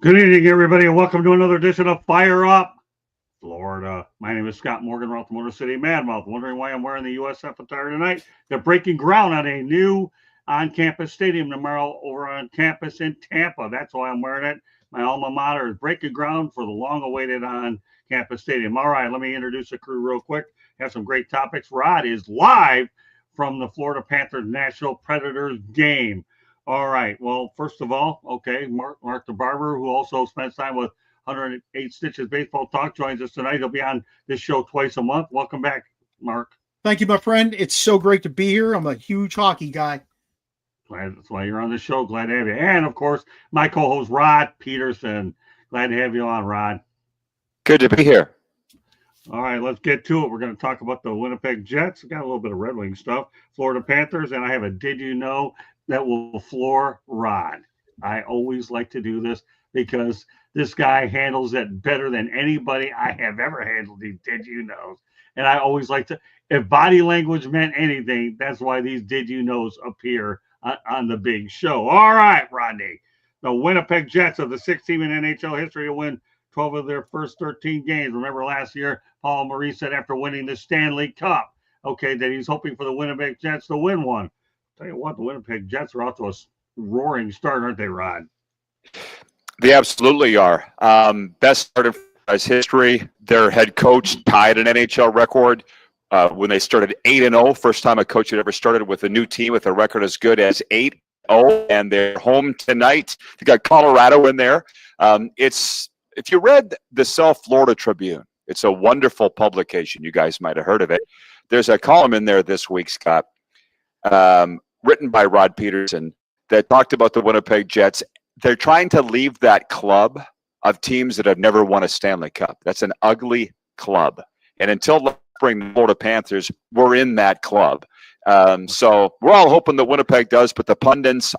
Good evening, everybody, and welcome to another edition of Fire Up Florida. My name is Scott Morgan, Ralph Motor City Madmouth. Wondering why I'm wearing the USF attire tonight? They're breaking ground on a new on-campus stadium tomorrow over on campus in Tampa. That's why I'm wearing it. My alma mater is breaking ground for the long-awaited on-campus stadium. All right, let me introduce the crew real quick. Have some great topics. Rod is live from the Florida Panthers National Predators game. All right. Well, first of all, okay, Mark the Barber, who also spends time with 108 Stitches Baseball Talk, joins us tonight. He'll be on this show twice a month. Welcome back, Mark. Thank you, my friend. It's so great to be here. I'm a huge hockey guy. That's why you're on the show. Glad to have you. And, of course, my co-host, Rod Peterson. Glad to have you on, Rod. Good to be here. All right, let's get to it. We're going to talk about the Winnipeg Jets. Got a little bit of Red Wing stuff. Florida Panthers, and I have a Did You Know that will floor Rod. I always like to do this because this guy handles it better than anybody I have ever handled these Did You Knows. And I always like to, if body language meant anything, that's why these Did You Knows appear on the big show. All right, Rodney. The Winnipeg Jets are the sixth team in NHL history to win 12 of their first 13 games. Remember last year, Paul Maurice said after winning the Stanley Cup, okay, that he's hoping for the Winnipeg Jets to win one. Tell you what, the Winnipeg Jets are off to a roaring start, aren't they, Rod? They absolutely are. Best start in franchise history. Their head coach tied an NHL record when they started 8-0. First time a coach had ever started with a new team with a record as good as 8-0. And they're home tonight. They got Colorado in there. If you read the South Florida Tribune, it's a wonderful publication. You guys might have heard of it. There's a column in there this week, Scott, written by Rod Peterson that talked about the Winnipeg Jets. They're trying to leave that club of teams that have never won a Stanley Cup. That's an ugly club. And until spring, the Florida Panthers, we're in that club. So we're all hoping that Winnipeg does, but the pundits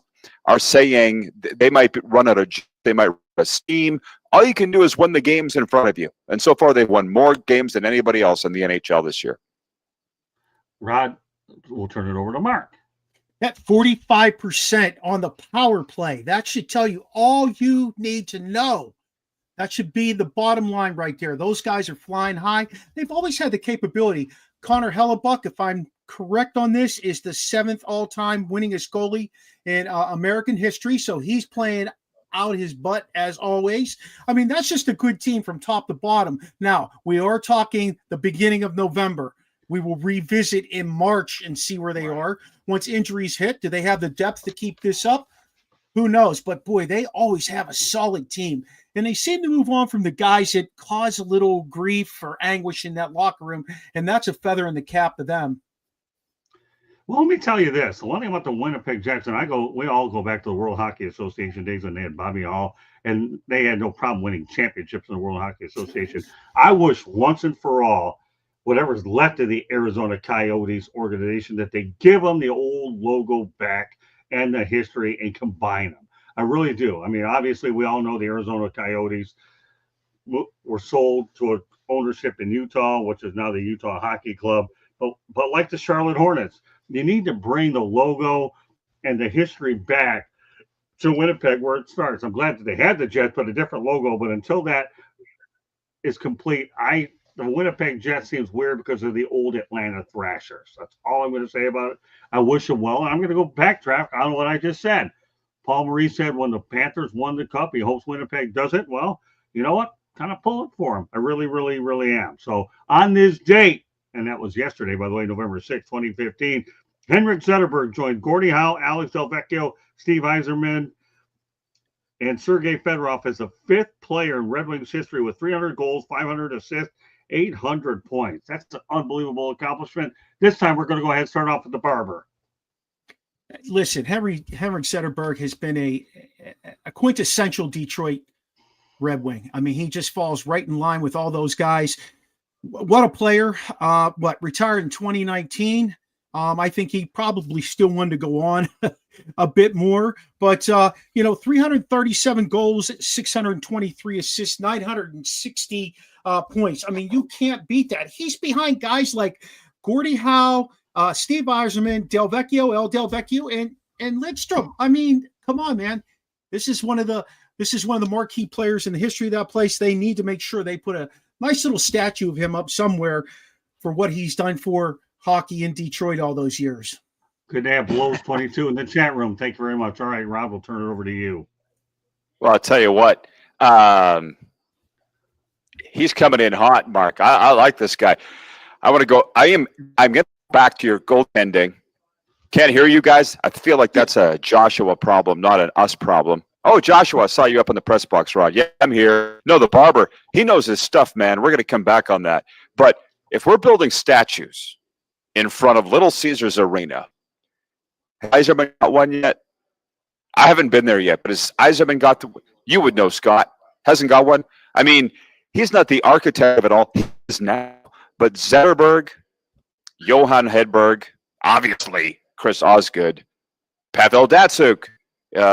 are saying they might run out of steam. All you can do is win the games in front of you. And so far, they've won more games than anybody else in the NHL this year. Rod, we'll turn it over to Mark. At 45% on the power play. That should tell you all you need to know. That should be the bottom line right there. Those guys are flying high. They've always had the capability. Connor Hellebuck, if I'm correct on this, is the 7th all-time winningest goalie in American history. So he's playing out his butt as always. I mean, that's just a good team from top to bottom. Now, we are talking the beginning of November. We will revisit in March and see where they are. Once injuries hit, do they have the depth to keep this up? Who knows? But, boy, they always have a solid team. And they seem to move on from the guys that cause a little grief or anguish in that locker room, and that's a feather in the cap to them. Well, let me tell you this. The one thing about the Winnipeg Jets, and we all go back to the World Hockey Association days when they had Bobby Hall, and they had no problem winning championships in the World Hockey Association. I wish once and for all, whatever's left of the Arizona Coyotes organization, that they give them the old logo back and the history and combine them. I really do. I mean, obviously, we all know the Arizona Coyotes were sold to an ownership in Utah, which is now the Utah Hockey Club. But like the Charlotte Hornets, you need to bring the logo and the history back to Winnipeg where it starts. I'm glad that they had the Jets, but a different logo. But until that is complete, the Winnipeg Jets seems weird because of the old Atlanta Thrashers. That's all I'm going to say about it. I wish them well. And I'm going to go backtrack on what I just said. Paul Maurice said when the Panthers won the Cup, he hopes Winnipeg does it. Well, you know what? Kind of pull it for him. I really, really, really am. So on this date, and that was yesterday, by the way, November 6, 2015, Henrik Zetterberg joined Gordie Howe, Alex Delvecchio, Steve Yzerman, and Sergei Fedorov as the 5th player in Red Wings history with 300 goals, 500 assists, 800 points. That's an unbelievable accomplishment. This time we're going to go ahead and start off with the Barber. Listen, Henrik Zetterberg has been a quintessential Detroit Red Wing. I mean, he just falls right in line with all those guys. What a player. Retired in 2019. I think he probably still wanted to go on a bit more. But, 337 goals, 623 assists, 960 points. I mean, you can't beat that. He's behind guys like Gordie Howe, Steve Yzerman, Delvecchio and Lidstrom. I mean, come on, man. This is one of the This is one of the marquee players in the history of that place. They need to make sure they put a nice little statue of him up somewhere for what he's done for hockey in Detroit all those years. Good to have Blows 22 in the chat room. Thank you very much. All right, Rob, we'll turn it over to you. Well, I'll tell you what. He's coming in hot, Mark. I like this guy. I want to go. I'm getting back to your goaltending. Can't hear you guys. I feel like that's a Joshua problem, not an us problem. Oh, Joshua, I saw you up in the press box, Rod. Yeah, I'm here. No, the barber, he knows his stuff, man. We're going to come back on that. But if we're building statues in front of Little Caesars Arena, has Yzerman got one yet? I haven't been there yet, but has Yzerman got the – you would know, Scott. Hasn't got one? I mean, he's not the architect of it all. He is now. But Zetterberg, Johan Hedberg, obviously Chris Osgood, Pavel Datsyuk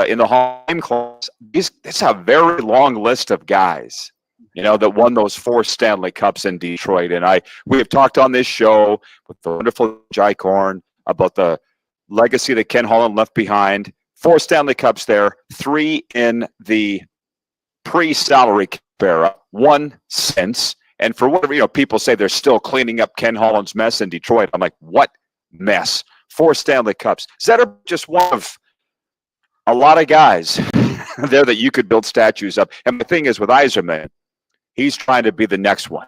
in the Hall of Fame class. It's a very long list of guys, that won those 4 Stanley Cups in Detroit. And we have talked on this show with the wonderful Jai Korn about the legacy that Ken Holland left behind. 4 Stanley Cups there, 3 in the pre-salary cap era, 1 since. And for whatever, people say they're still cleaning up Ken Holland's mess in Detroit. I'm like, what mess? 4 Stanley Cups. Zetterberg just one of a lot of guys there that you could build statues of. And the thing is with Yzerman, he's trying to be the next one.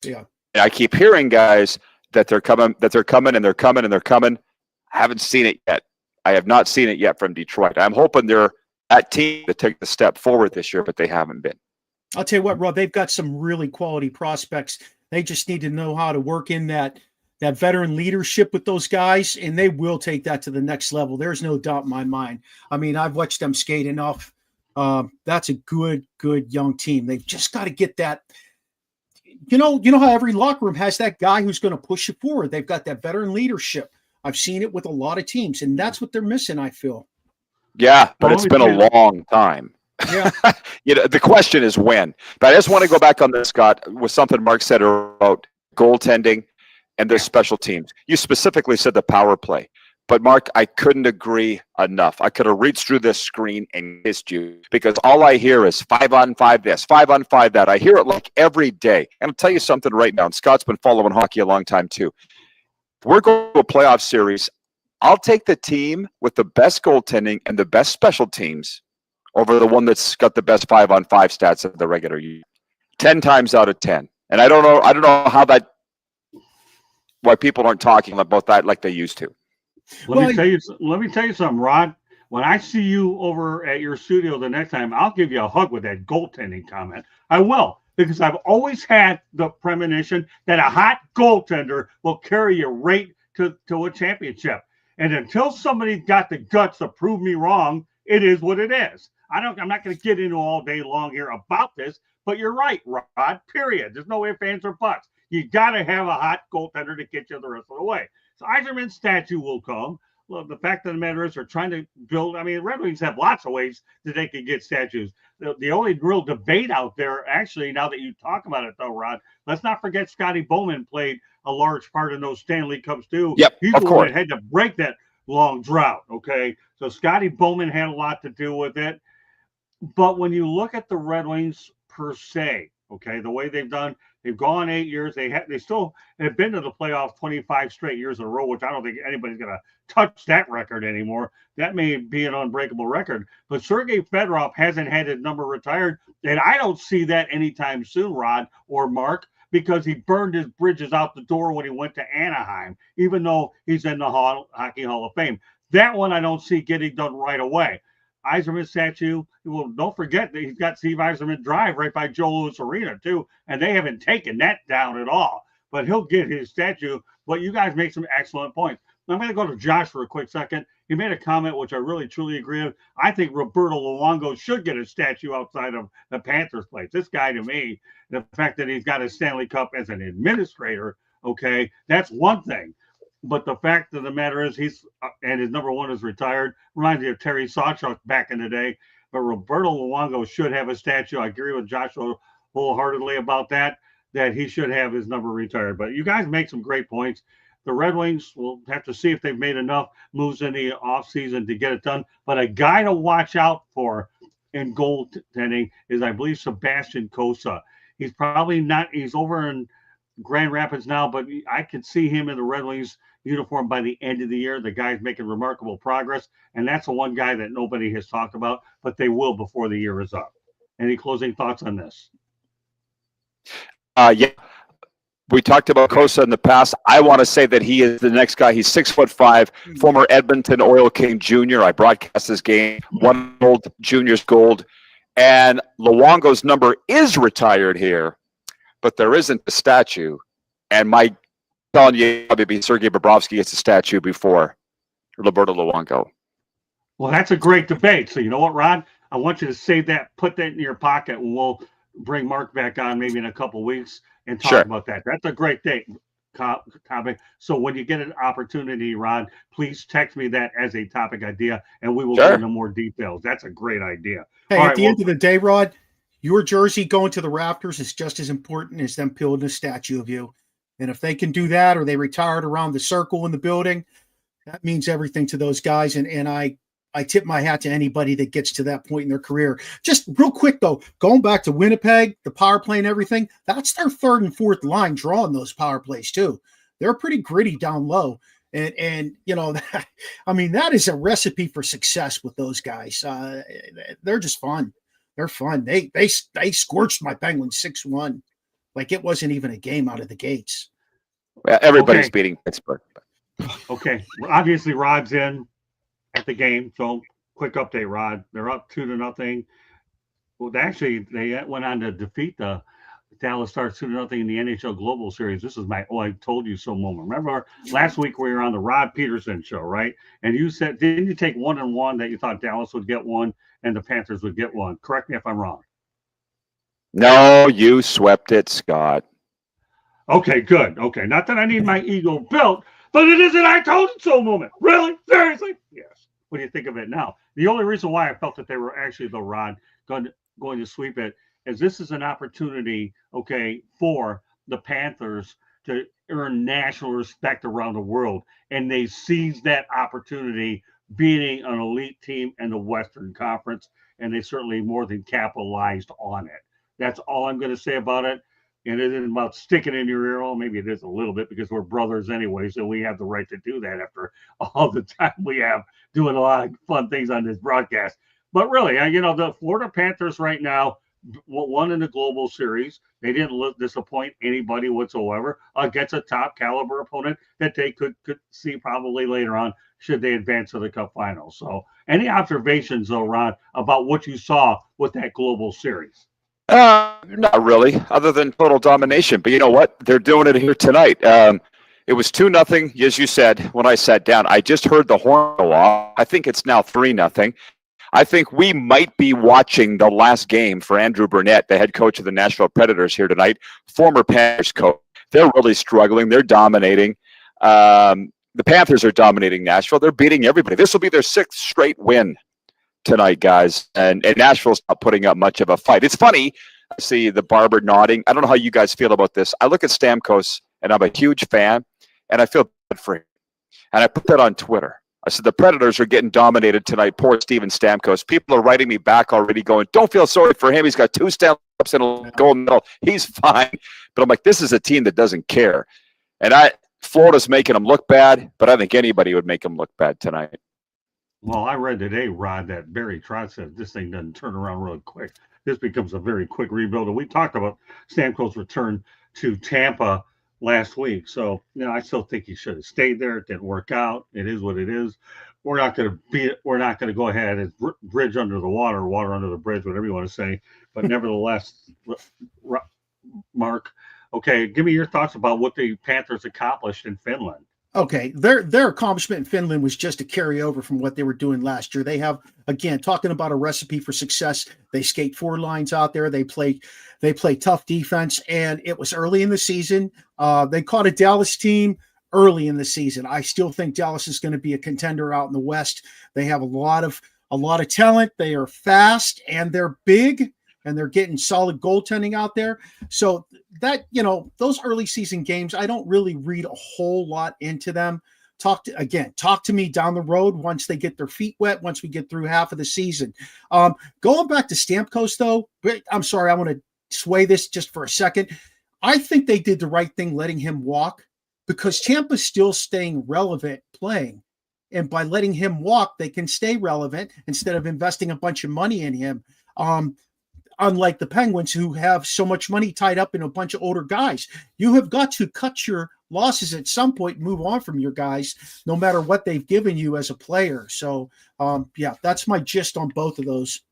Yeah. And I keep hearing guys that they're coming. I haven't seen it yet. I have not seen it yet from Detroit. I'm hoping they're that team to take the step forward this year, but they haven't been. I'll tell you what, Rob, they've got some really quality prospects. They just need to know how to work in that veteran leadership with those guys, and they will take that to the next level. There's no doubt in my mind. I mean, I've watched them skate enough. That's a good young team. They've just got to get that. You know how every locker room has that guy who's going to push you forward. They've got that veteran leadership. I've seen it with a lot of teams, and that's what they're missing, I feel. Yeah, but it's been a long time. Yeah. The question is when. But I just want to go back on this, Scott, with something Mark said about goaltending and their special teams. You specifically said the power play. But, Mark, I couldn't agree enough. I could have reached through this screen and kissed you because all I hear is 5-on-5 this, 5-on-5 that. I hear it like every day. And I'll tell you something right now, and Scott's been following hockey a long time too. We're going to a playoff series. I'll take the team with the best goaltending and the best special teams over the one that's got the best 5-on-5 stats of the regular year. 10 times out of 10. And I don't know why people aren't talking about that like they used to. Let me tell you something, Rod. When I see you over at your studio the next time, I'll give you a hug with that goaltending comment. I will, because I've always had the premonition that a hot goaltender will carry you right to a championship. And until somebody's got the guts to prove me wrong, it is what it is. I'm not going to get into all day long here about this, but you're right, Rod, period. There's no ifs, ands, or buts. You got to have a hot goaltender to get you the rest of the way. So Yzerman's statue will come. Well, the fact of the matter is they're trying to build. I mean, Red Wings have lots of ways that they can get statues. The only real debate out there, actually, now that you talk about it, though, Rod, let's not forget Scotty Bowman played a large part in those Stanley Cups, too. Yep, He's the one that had to break that long drought, okay? So Scotty Bowman had a lot to do with it. But when you look at the Red Wings per se, okay, the way they've done, they've gone 8 years. They still have been to the playoffs 25 straight years in a row, which I don't think anybody's going to touch that record anymore. That may be an unbreakable record. But Sergei Fedorov hasn't had his number retired, and I don't see that anytime soon, Rod or Mark, because he burned his bridges out the door when he went to Anaheim, even though he's in the Hockey Hall of Fame. That one I don't see getting done right away. Yzerman statue. Well, don't forget that he's got Steve Yzerman Drive right by Joe Louis Arena, too, and they haven't taken that down at all. But he'll get his statue. But you guys make some excellent points. I'm going to go to Josh for a quick second. He made a comment which I really, truly agree with. I think Roberto Luongo should get a statue outside of the Panthers place. This guy, to me, the fact that he's got a Stanley Cup as an administrator, okay, that's one thing. But the fact of the matter is and his number one is retired. Reminds me of Terry Sawchuk back in the day. But Roberto Luongo should have a statue. I agree with Joshua wholeheartedly about that he should have his number retired. But you guys make some great points. The Red Wings will have to see if they've made enough moves in the offseason to get it done. But a guy to watch out for in goaltending is, I believe, Sebastian Cossa. He's probably not. He's over in Grand Rapids now, but I could see him in the Red Wings uniform by the end of the year. The guy's making remarkable progress, and that's the one guy that nobody has talked about, but they will before the year is up. Any closing thoughts on this? Yeah. We talked about Cossa in the past. I want to say that he is the next guy. He's 6'5", former Edmonton Oil King Jr. I broadcast this game, won gold, juniors gold. And Luongo's number is retired here, but there isn't a statue. And my telling you, probably Sergei Bobrovsky gets a statue before Roberto Luongo. Well, that's a great debate. So you know what, Rod? I want you to save that, put that in your pocket, and we'll bring Mark back on maybe in a couple of weeks and talk about that. That's a great topic. So when you get an opportunity, Rod, please text me that as a topic idea, and we will go into more details. That's a great idea. Hey, at the end of the day, Rod, your jersey going to the rafters is just as important as them building a statue of you. And if they can do that, or they retired around the circle in the building, that means everything to those guys. And I tip my hat to anybody that gets to that point in their career. Just real quick, though, going back to Winnipeg, the power play and everything, that's their third and fourth line drawing those power plays, too. They're pretty gritty down low. And you know, I mean, that is a recipe for success with those guys. They're just fun. They're fun. They scorched my Penguins 6-1. Like it wasn't even a game out of the gates. Well, everybody's beating Pittsburgh. Okay. Well, obviously, Rod's in at the game. So quick update, Rod. They're up 2-0. Well, actually, they went on to defeat the Dallas Stars 2-0 in the NHL Global Series. This is my I told you so moment. Remember last week we were on the Rod Peterson show, right? And you said, didn't you take 1-1 that you thought Dallas would get one and the Panthers would get one? Correct me if I'm wrong. No, you swept it, Scott. Okay, good. Okay, not that I need my ego built, but it is an I told you so moment. Really? Seriously? Yes. What do you think of it now? The only reason why I felt that they were actually the Rod going to sweep it is this is an opportunity, okay, for the Panthers to earn national respect around the world. And they seized that opportunity beating an elite team in the Western Conference, and they certainly more than capitalized on it. That's all I'm going to say about it. And it isn't about sticking in your ear. Well, maybe it is a little bit because we're brothers anyway, so we have the right to do that after all the time we have doing a lot of fun things on this broadcast. But really, you know, the Florida Panthers right now won in the Global Series. They didn't disappoint anybody whatsoever against a top caliber opponent that they could see probably later on should they advance to the Cup Finals. So any observations, though, Ron, about what you saw with that Global Series? Not really, other than total domination. But you know what? They're doing it here tonight. It was 2-0, as you said, when I sat down. I just heard the horn go off. I think it's now 3-0. I think we might be watching the last game for Andrew Burnett, the head coach of the Nashville Predators here tonight, former Panthers coach. They're really struggling. They're dominating. The Panthers are dominating Nashville. They're beating everybody. This will be their 6th straight win tonight, guys. And Nashville's not putting up much of a fight. It's funny. I see the barber nodding. I don't know how you guys feel about this. I look at Stamkos, and I'm a huge fan, and I feel bad for him. And I put that on Twitter. I said, the Predators are getting dominated tonight. Poor Steven Stamkos. People are writing me back already going, don't feel sorry for him. He's got 2 Stanley Cups and a gold medal. He's fine. But I'm like, this is a team that doesn't care. And Florida's making them look bad, but I think anybody would make them look bad tonight. Well, I read today, Rod, that Barry Trotz said this thing doesn't turn around real quick. This becomes a very quick rebuild. And we talked about Stamkos' return to Tampa last week. So, you know, I still think he should have stayed there. It didn't work out. It is what it is. We're not going to go ahead and bridge under the water, water under the bridge, whatever you want to say. But nevertheless, Mark, okay, give me your thoughts about what the Panthers accomplished in Finland. Okay, their accomplishment in Finland was just a carryover from what they were doing last year. They have, again, talking about a recipe for success. They skate 4 lines out there. They play tough defense, and it was early in the season. They caught a Dallas team early in the season. I still think Dallas is going to be a contender out in the West. They have a lot of talent. They are fast and they're big, and they're getting solid goaltending out there. So that, you know, those early season games, I don't really read a whole lot into them. talk to me down the road once they get their feet wet, once we get through half of the season. Going back to Stamkos, though, I'm sorry, I want to sway this just for a second. I think they did the right thing letting him walk because Tampa's still staying relevant playing. And by letting him walk, they can stay relevant instead of investing a bunch of money in him. Unlike the Penguins, who have so much money tied up in a bunch of older guys. You have got to cut your losses at some point and move on from your guys, no matter what they've given you as a player. So, that's my gist on both of those.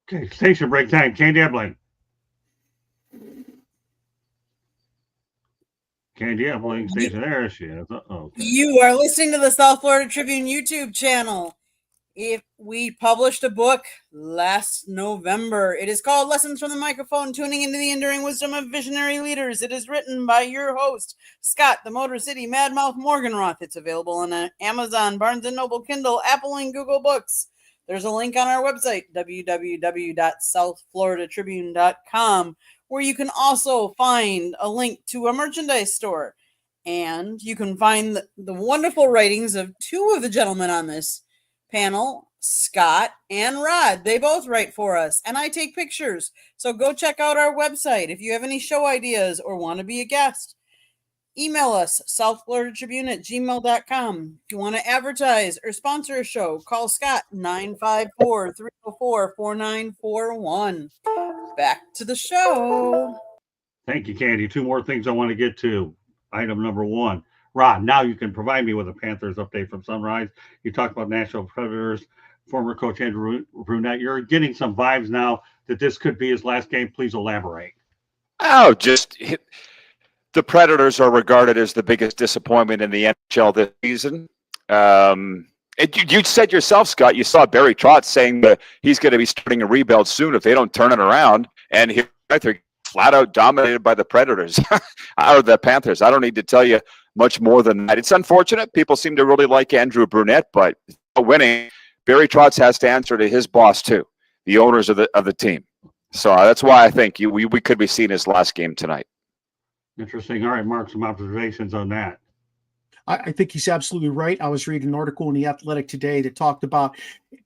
Okay, station break time. Candy Eblin. Candy Eblin, station there she is. Okay. You are listening to the South Florida Tribune YouTube channel. If we published a book last November, it is called Lessons from the Microphone, Tuning into the Enduring Wisdom of Visionary Leaders. It is written by your host, Scott, the Motor City Madmouth Morganroth. It's available on Amazon, Barnes & Noble, Kindle, Apple, and Google Books. There's a link on our website, www.southfloridatribune.com, where you can also find a link to a merchandise store. And you can find the wonderful writings of two of the gentlemen on this panel, Scott and Rod. They both write for us, and I take pictures. So go check out our website. If you have any show ideas or want to be a guest, email us, southfloridatribune@gmail.com. If you want to advertise or sponsor a show, call Scott, 954-304-4941. Back to the show. Thank you, Candy. Two more things I want to get to. Item number one. Rod, now you can provide me with a Panthers update from Sunrise. You talked about Nashville Predators, former coach Andrew Brunette. You're getting some vibes now that this could be his last game. Please elaborate. Oh, the Predators are regarded as the biggest disappointment in the NHL this season. You said yourself, Scott, you saw Barry Trotz saying that he's going to be starting a rebuild soon if they don't turn it around. And here they're flat out dominated by the Predators or the Panthers. I don't need to tell you much more than that. It's unfortunate. People seem to really like Andrew Brunette, but winning, Barry Trotz has to answer to his boss too, the owners of the team. So that's why I think we could be seeing his last game tonight. Interesting. All right, Mark, some observations on that. I think he's absolutely right. I was reading an article in The Athletic today that talked about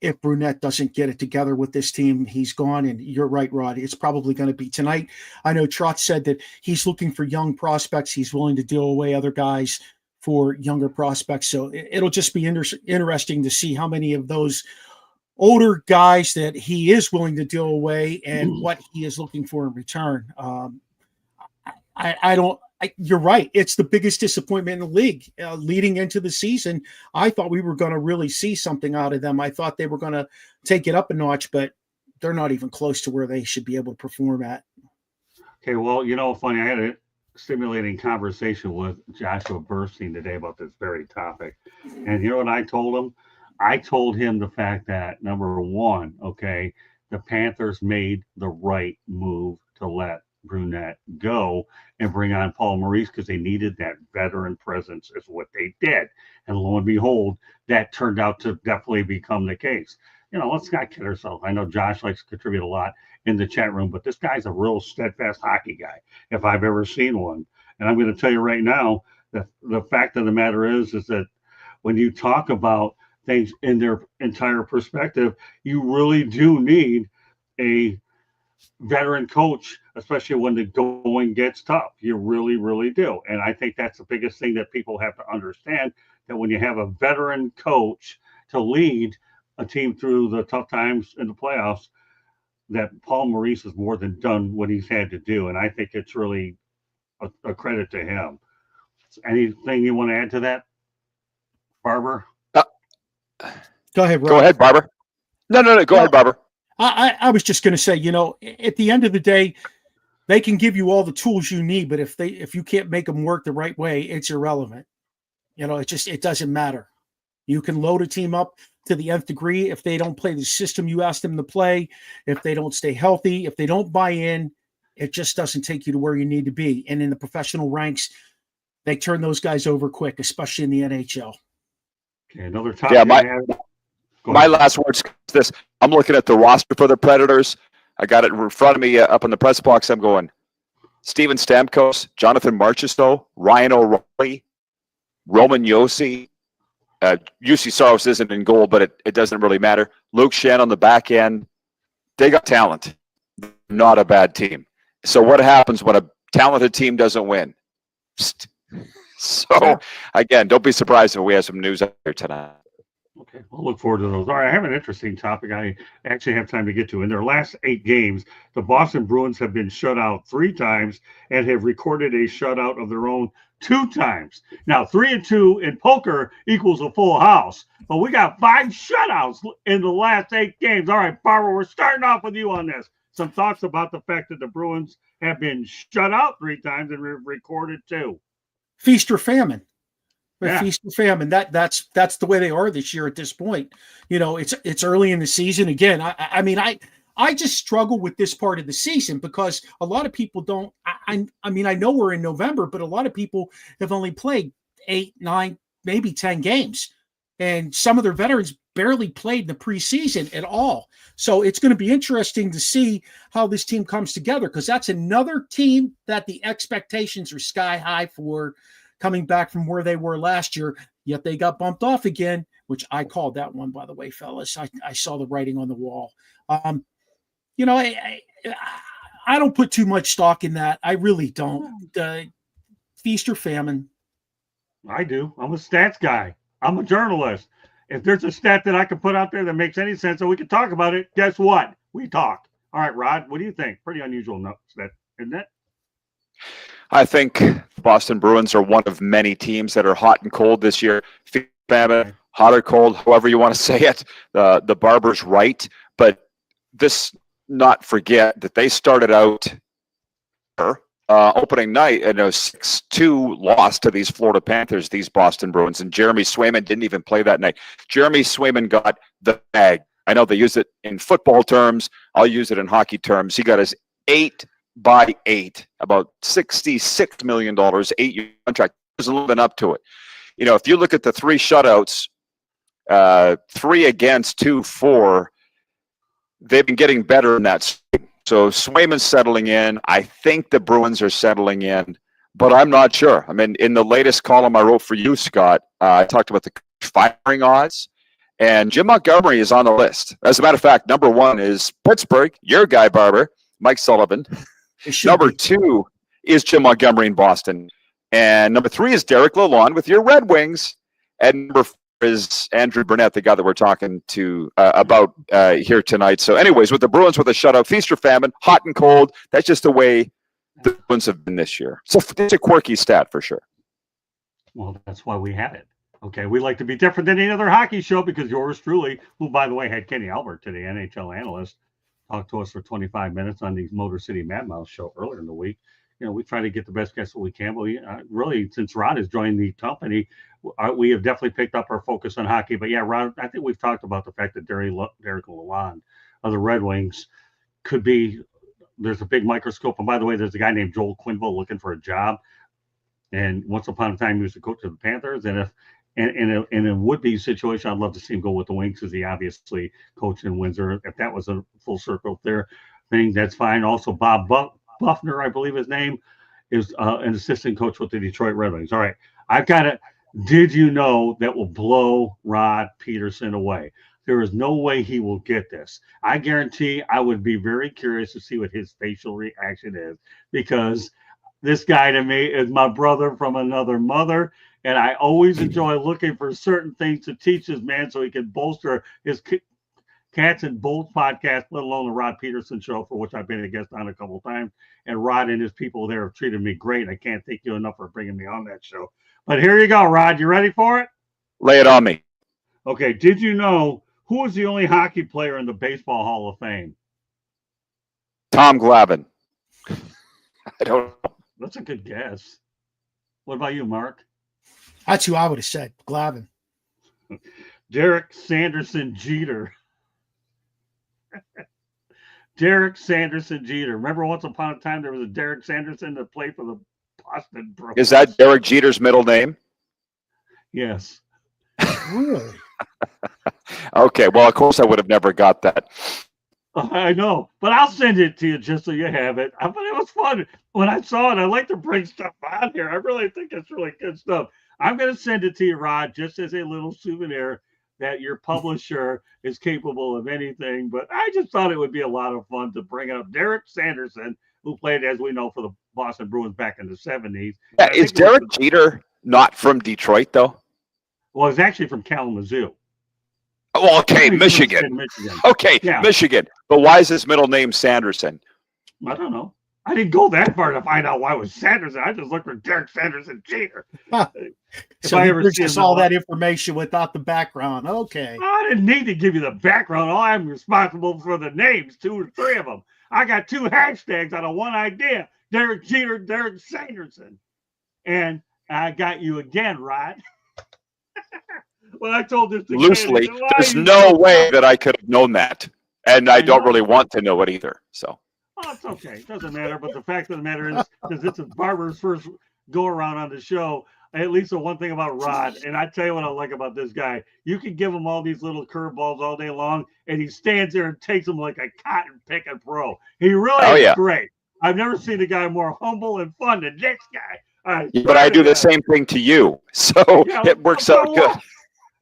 if Brunette doesn't get it together with this team, he's gone. And you're right, Rod. It's probably going to be tonight. I know Trotz said that he's looking for young prospects. He's willing to deal away other guys for younger prospects. So it'll just be interesting to see how many of those older guys that he is willing to deal away and what he is looking for in return. You're right. It's the biggest disappointment in the league leading into the season. I thought we were going to really see something out of them. I thought they were going to take it up a notch, but they're not even close to where they should be able to perform at. Okay, well, funny, I had a stimulating conversation with Joshua Burstein today about this very topic. And you know what I told him? I told him the fact that, number one, okay, the Panthers made the right move to let Brunette go and bring on Paul Maurice because they needed that veteran presence is what they did. And lo and behold, that turned out to definitely become the case. Let's not kid ourselves. I know Josh likes to contribute a lot in the chat room, but this guy's a real steadfast hockey guy if I've ever seen one. And I'm going to tell you right now that the fact of the matter is that when you talk about things in their entire perspective, you really do need a veteran coach, especially when the going gets tough. You really, really do. And I think that's the biggest thing that people have to understand, that when you have a veteran coach to lead a team through the tough times in the playoffs, that Paul Maurice has more than done what he's had to do. And I think it's really a credit to him. Anything you want to add to that, Barber? Go ahead, Rob. Go ahead, Barber. No. Go ahead, Barber. I was just going to say, at the end of the day, they can give you all the tools you need, but if you can't make them work the right way, it's irrelevant. It doesn't matter. You can load a team up to the nth degree. If they don't play the system you ask them to play, if they don't stay healthy, if they don't buy in, it just doesn't take you to where you need to be. And in the professional ranks, they turn those guys over quick, especially in the NHL. Okay, another topic. Yeah, my last words is this. I'm looking at the roster for the Predators. I got it in front of me up in the press box. I'm going Steven Stamkos, Jonathan Marchessault, Ryan O'Reilly, Roman Yossi. UC Saros isn't in goal, but it doesn't really matter. Luke Shen on the back end. They got talent. Not a bad team. So what happens when a talented team doesn't win? So, again, don't be surprised if we have some news out here tonight. Okay, we'll look forward to those. All right, I have an interesting topic I actually have time to get to. In their last 8 games, the Boston Bruins have been shut out 3 times and have recorded a shutout of their own 2 times. Now, 3-2 in poker equals a full house, but we got 5 shutouts in the last 8 games. All right, Barbara, we're starting off with you on this. Some thoughts about the fact that the Bruins have been shut out 3 times and recorded 2. Feast or famine. Yeah. Feast or famine. That's the way they are this year at this point. You know, it's early in the season. Again, I mean, I just struggle with this part of the season because a lot of people don't. I mean, I know we're in November, but a lot of people have only played 8, 9, maybe 10 games, and some of their veterans barely played in the preseason at all. So it's going to be interesting to see how this team comes together, because that's another team that the expectations are sky high for, coming back from where they were last year, yet they got bumped off again, which I called that one, by the way, fellas. I saw the writing on the wall. You know, I don't put too much stock in that. I really don't. Feast or famine. I do. I'm a stats guy. I'm a journalist. If there's a stat that I can put out there that makes any sense and we can talk about it, guess what? We talk. All right, Rod, what do you think? Pretty unusual stat, isn't it? I think Boston Bruins are one of many teams that are hot and cold this year. Famine, hot or cold, however you want to say it. The Barber's right, but this not forget that they started out opening night and a 6-2 loss to these Florida Panthers, these Boston Bruins, and Jeremy Swayman didn't even play that night. Jeremy Swayman got the bag. I know they use it in football terms. I'll use it in hockey terms. He got his 8x8, about $66 million, 8-year contract. There's a little bit up to it. You know, if you look at the 3 shutouts, 3 against, 2 for, they've been getting better in that. So Swayman's settling in. I think the Bruins are settling in, but I'm not sure. I mean, in the latest column I wrote for you, Scott, I talked about the firing odds, and Jim Montgomery is on the list. As a matter of fact, number 1 is Pittsburgh, your guy, Barber, Mike Sullivan. Number 2 is Jim Montgomery in Boston. And number 3 is Derek Lalonde with your Red Wings. And number 4 is Andrew Burnett, the guy that we're talking to about here tonight. So anyways, with the Bruins with a shutout, feast or famine, hot and cold, that's just the way the Bruins have been this year. So it's a quirky stat for sure. Well, that's why we have it. Okay, we like to be different than any other hockey show because yours truly, who, by the way, had Kenny Albert today, NHL analyst, talk to us for 25 minutes on the Motor City Mad Mouse show earlier in the week. You know, we try to get the best guests that we can, but we, really, since Rod has joined the company, we have definitely picked up our focus on hockey. But yeah, Rod, I think we've talked about the fact that Derek Lalonde of the Red Wings could be, there's a big microscope. And by the way, there's a guy named Joel Quenneville looking for a job. And once upon a time, he was the coach of the Panthers. And if in a would-be situation, I'd love to see him go with the Wings because he obviously coached in Windsor. If that was a full circle there thing, that's fine. Also, Bob Buffner, I believe his name, is an assistant coach with the Detroit Red Wings. All right, I've got it. Did you know that will blow Rod Peterson away? There is no way he will get this. I guarantee I would be very curious to see what his facial reaction is, because this guy to me is my brother from another mother. And I always enjoy looking for certain things to teach this man so he can bolster his Cats and Bolts podcast, let alone the Rod Peterson show, for which I've been a guest on a couple of times. And Rod and his people there have treated me great. I can't thank you enough for bringing me on that show. But here you go, Rod. You ready for it? Lay it on me. Okay. Did you know who was the only hockey player in the Baseball Hall of Fame? Tom Glavine. I don't know. That's a good guess. What about you, Mark? That's who I would have said, Glavine. Derek Sanderson Jeter. Derek Sanderson Jeter. Remember once upon a time there was a Derek Sanderson that played for the Boston Bruins? Is that Derek Jeter's middle name? Yes. Really? Okay, well, of course I would have never got that. I know, but I'll send it to you just so you have it. But it was fun. When I saw it, I like to bring stuff on here. I really think it's really good stuff. I'm going to send it to you, Rod, just as a little souvenir that your publisher is capable of anything. But I just thought it would be a lot of fun to bring up Derek Sanderson, who played, as we know, for the Boston Bruins back in the 70s. Yeah, is Derek Jeter not from Detroit, though? Well, it's actually from Kalamazoo. Well, okay, Michigan. Okay, yeah. Michigan. But why is his middle name Sanderson? I don't know. I didn't go that far to find out why it was Sanderson. I just looked for Derek Sanderson Jeter. So he brings us all that information without the background. Okay. I didn't need to give you the background. All I'm responsible for the names, 2 or 3 of them. I got 2 hashtags out of one idea. Derek Jeter, Derek Sanderson. And I got you again, Rod. When I told this to loosely, Candy, there's no way that I could have known that. And I don't really want to know it either. So. Oh, it's okay. It doesn't matter. But the fact of the matter is, because this is Barber's first go around on the show, at least the one thing about Rod, and I tell you what I like about this guy, you can give him all these little curveballs all day long, and he stands there and takes them like a cotton picking pro. He really is great. I've never seen a guy more humble and fun than this guy. But I do the same thing to you, so it works out good.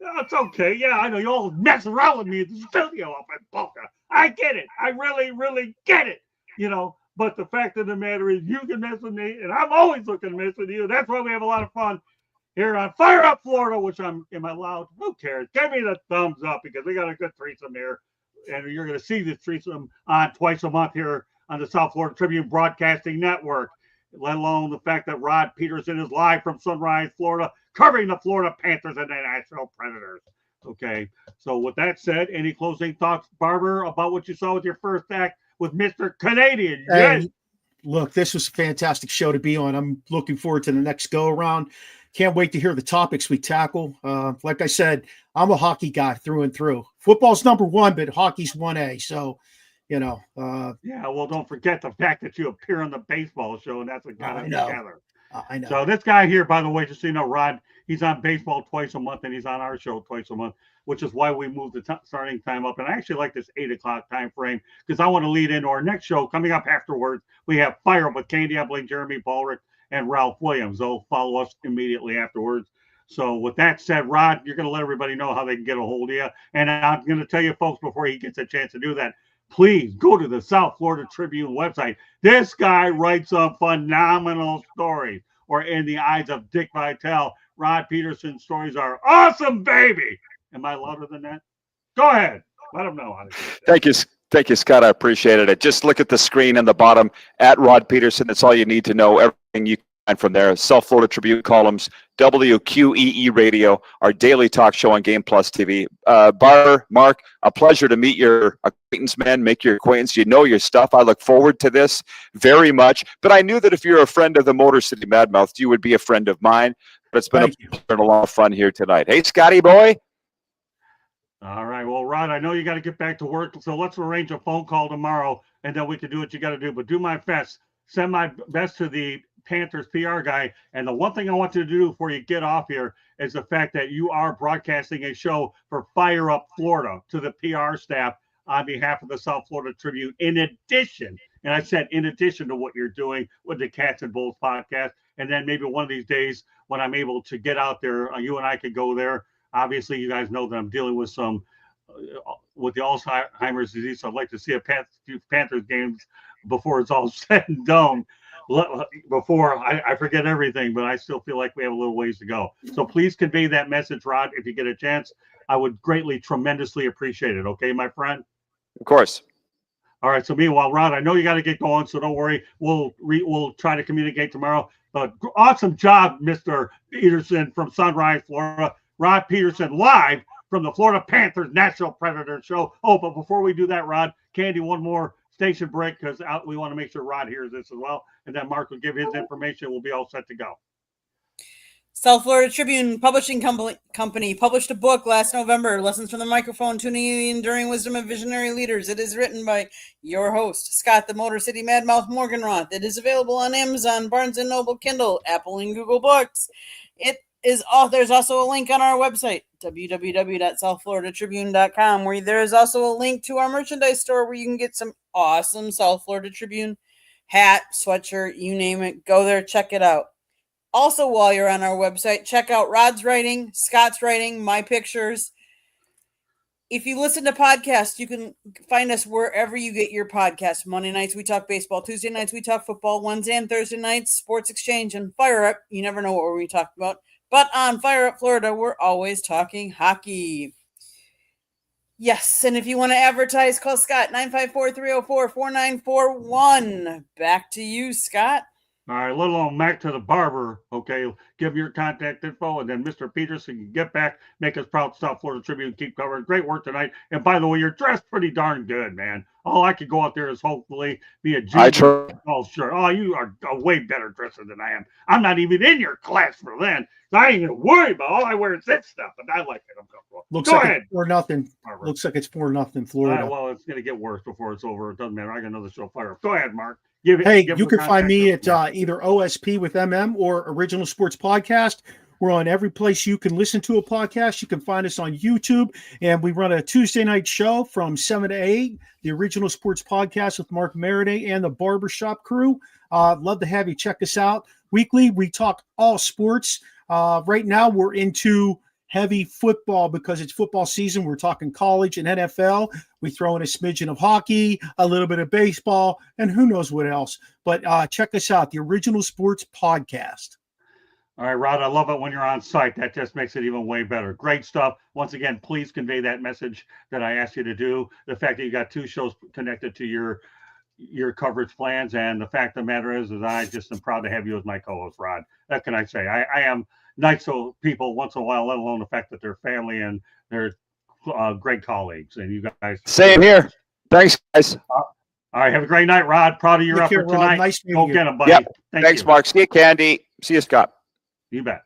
It's okay. Yeah, I know you all mess around with me at the studio up in Boca. I get it. I really, really get it. You know, but the fact of the matter is you can mess with me, and I'm always looking to mess with you. That's why we have a lot of fun here on Fire Up Florida, which am I loud? Who cares? Give me the thumbs up because we got a good threesome here. And you're going to see this threesome on twice a month here on the South Florida Tribune Broadcasting Network, let alone the fact that Rod Peterson is live from Sunrise, Florida, covering the Florida Panthers and the Nashville Predators. Okay, so with that said, any closing thoughts, Barber, about what you saw with your first act with Mr. Canadian? Hey, look, this was a fantastic show to be on. I'm looking forward to the next go around. Can't wait to hear the topics we tackle. Like I said, I'm a hockey guy through and through. Football's number 1, but hockey's 1A. So, you know. Yeah, well, don't forget the fact that you appear on the baseball show, and that's what got us together. I know. So this guy here, by the way, just so you know, Rod, he's on baseball twice a month, and he's on our show twice a month, which is why we moved the starting time up. And I actually like this 8 o'clock time frame because I want to lead into our next show coming up afterwards. We have Fire Up with Candy Ebling, Jeremy Ballrick, and Ralph Williams. They'll follow us immediately afterwards. So with that said, Rod, you're going to let everybody know how they can get a hold of you. And I'm going to tell you, folks, before he gets a chance to do that, please go to the South Florida Tribune website. This guy writes some phenomenal stories. Or in the eyes of Dick Vitale, Rod Peterson's stories are awesome, baby. Am I louder than that? Go ahead. Let them know how to do it. Thank you, Scott. I appreciated it. Just look at the screen in the bottom at Rod Peterson. That's all you need to know. Everything you can from there. South Florida Tribune columns, WQEE Radio, our daily talk show on Game Plus TV. Barber, Mark, a pleasure to meet your acquaintance, man. Make your acquaintance. You know your stuff. I look forward to this very much. But I knew that if you're a friend of the Motor City Madmouth, you would be a friend of mine. But it's been a lot of fun here tonight. Hey, Scotty boy. All right. Well, Rod, I know you got to get back to work, so let's arrange a phone call tomorrow, and then we can do what you got to do. But do my best. Send my best to the Panthers PR guy. And the one thing I want you to do before you get off here is the fact that you are broadcasting a show for Fire Up Florida to the PR staff on behalf of the South Florida Tribune. In addition, and I said in addition to what you're doing with the Cats and Bulls podcast, and then maybe one of these days when I'm able to get out there, you and I could go there. Obviously, you guys know that I'm dealing with some with the Alzheimer's disease, so I'd like to see a few Panthers games before it's all said and done. Before I forget everything, but I still feel like we have a little ways to go. So please convey that message, Rod, if you get a chance. I would greatly, tremendously appreciate it. Okay, my friend? Of course. All right. So meanwhile, Rod, I know you got to get going, so don't worry. We'll try to communicate tomorrow. But awesome job, Mr. Peterson from Sunrise, Florida. Rod Peterson live from the Florida Panthers Nashville Predators show. Oh, but before we do that, Rod, Candy, one more station break because we want to make sure Rod hears this as well. And then Mark will give his information. We'll be all set to go. South Florida Tribune Publishing Company published a book last November, Lessons from the Microphone, Tuning in the Enduring Wisdom of Visionary Leaders. It is written by your host, Scott the Motor City Madmouth Morganroth. It is available on Amazon, Barnes & Noble, Kindle, Apple, and Google Books. There's also a link on our website, www.southfloridatribune.com, where there is also a link to our merchandise store where you can get some awesome South Florida Tribune hat, sweatshirt, you name it. Go there, check it out. Also, while you're on our website, check out Rod's writing, Scott's writing, my pictures. If you listen to podcasts, you can find us wherever you get your podcasts. Monday nights, we talk baseball. Tuesday nights, we talk football. Wednesday and Thursday nights, Sports Exchange and Fire Up. You never know what we talk about. But on Fire Up Florida, we're always talking hockey. Yes, and if you want to advertise, call Scott, 954-304-4941. Back to you, Scott. All right, little on Mac to the barber. Okay, give your contact info, and then Mr. Peterson can get back, make us proud South Florida Tribune, keep covering. Great work tonight. And by the way, you're dressed pretty darn good, man. All I could go out there is hopefully be a junior. I try. Oh, sure. Oh, you are a way better dresser than I am. I'm not even in your class for then. I ain't gonna worry about all I wear is that stuff, but I like it. I'm comfortable. Looks Go like ahead. It's 4-0. Barber. Looks like it's 4-0 Florida. All right, well, it's gonna get worse before it's over. It doesn't matter. I got another show fire up. Go ahead, Mark. Give You the can find me at contact either OSP with MM or Original Sports Podcast. We're on every place you can listen to a podcast. You can find us on YouTube, and we run a Tuesday night show from 7 to 8, the Original Sports Podcast with Mark Meriday and the Barbershop crew. Love to have you check us out. Weekly, we talk all sports. Right now, we're into heavy football because it's football season. We're talking college and NFL. We throw in a smidgen of hockey, a little bit of baseball, and who knows what else. But check us out, the Original Sports Podcast. All right, Rod, I love it when you're on site. That just makes it even way better. Great stuff. Once again, please convey that message that I asked you to do. The fact that you got 2 shows connected to your coverage plans, and the fact of the matter is I just am proud to have you as my co-host, Rod. That can I say? I am nice to people once in a while, let alone the fact that they're family and they're great colleagues. And you guys. Same here. Thanks, guys. All right, have a great night, Rod. Proud of your Take care, effort Rod. tonight. Nice meeting Go you. get him, buddy. Yep. Thanks, Mark. See you, Candy. See you, Scott. You bet.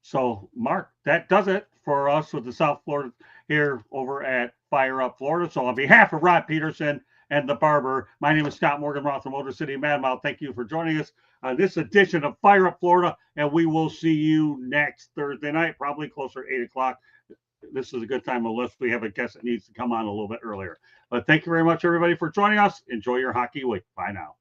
So, Mark, that does it for us with the South Florida here over at Fire Up Florida. So, on behalf of Rod Peterson and the Barber, my name is Scott Morgan Roth from Motor City Madmouth. Thank you for joining us on this edition of Fire Up Florida, and we will see you next Thursday night, probably closer to 8 o'clock. This is a good time unless we have a guest that needs to come on a little bit earlier. But thank you very much, everybody, for joining us. Enjoy your hockey week. Bye now.